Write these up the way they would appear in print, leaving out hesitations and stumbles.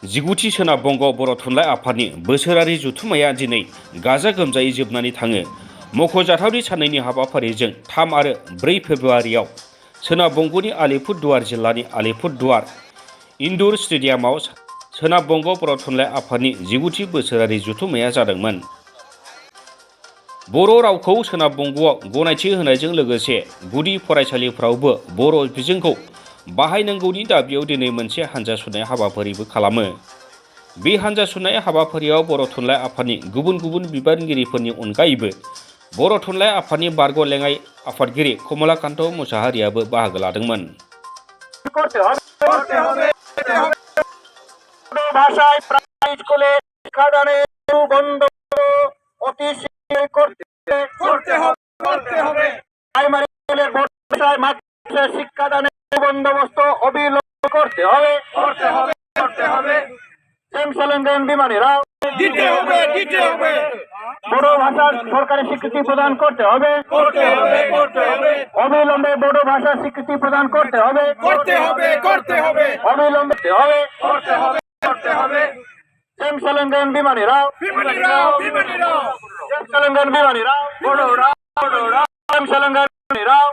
जिगुथि सोनाब बंग बर' थुनलाइ आफादनि बोसोरारि जथुम्माया दिनै गाजा गोमजायै जोबनानै थाङो। मख'जाथावनि साननैनि हाबाफारिजों 3 आरो 4 फेब्रुआरियाव सोनाब बंगनि आलिपुरदुवार जिल्लानि आलिपुरदुवार इनडोर स्टेडियामाव सोनाब बंग बर' थुनलाइ आफादनि जिगुथि बोसोरारि जथुम्माया जादोंमोन। बर' रावखौ सोनाब बंगआव गनायथि होनायजों लोगोसे गुदि फरायसालिफ्रावबो बर' बिजोंखौ बाहायनांगौनि दाबियाव दिनै मोनसे हानजा सुरनाय हाबाफारिबो खालामो। बे हानजा सुरनाय हाबाफारियाव बर' थुनलाइ आफादनि गुबुन गुबुन बिबानगिरिफोरनि अनगायैबो बर' थुनलाइ आफादनि बारग' लेङाइ आफादगिरि कमलाकान्त मुसाहारियाबो बाहागो लादोंमोन। ভাষায় প্রাইমারি স্কুলে শিক্ষাদানে বন্ধ অতি শীঘ্রই করতে হবে। প্রাইমারি স্কুলে ভাষায় মাতৃভাষায় শিক্ষাদানে বন্দোবস্ত অবিলম্বে করতে হবে। চ্যান্সেলর বিমানীরাও দিতে হবে। বড় ভাষার সরকারি স্বীকৃতি প্রদান করতে হবে। অবিলম্বে বড় ভাষার স্বীকৃতি প্রদান করতে হবে। অবিলম্বে করতে হবে। চ্যান্সেলর বিমানীরাও বড়রা চ্যান্সেলর বিমানীরাও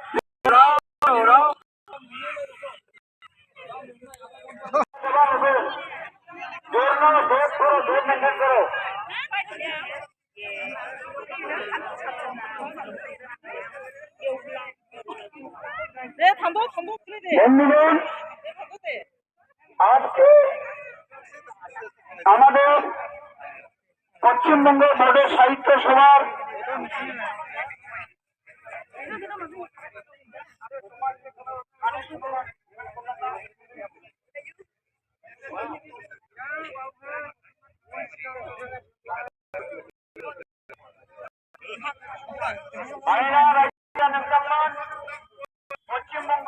বন্ধুগণ, আজকে আমাদের পশ্চিমবঙ্গ বোর্ডের সাহিত্য সভার পশ্চিমবঙ্গ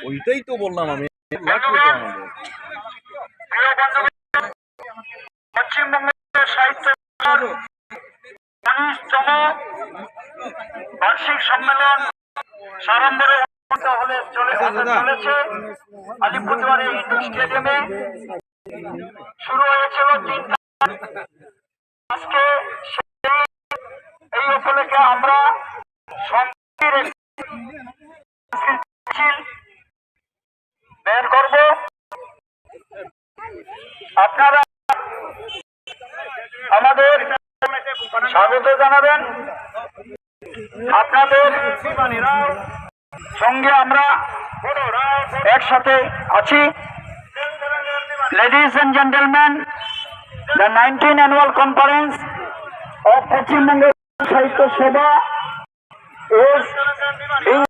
ওইটাই তো বললাম আমি। পশ্চিমবঙ্গের সাহিত্য 19তম বার্ষিক সম্মেলন সাড়ম্বরে হলে চলেছে আলিপুরদুয়ারের ইনডোর স্টেডিয়ামে শুরু হয়েছিল 3টা। আজকে এই উপলক্ষে আমরা বের করব। আপনারা আমাদের স্বাগত জানাবেন। আপনাদের সঙ্গে আমরা একসাথে আছি। Ladies and gentlemen, the 19th annual conference of Pachim Bengal Sahitya Sabha is being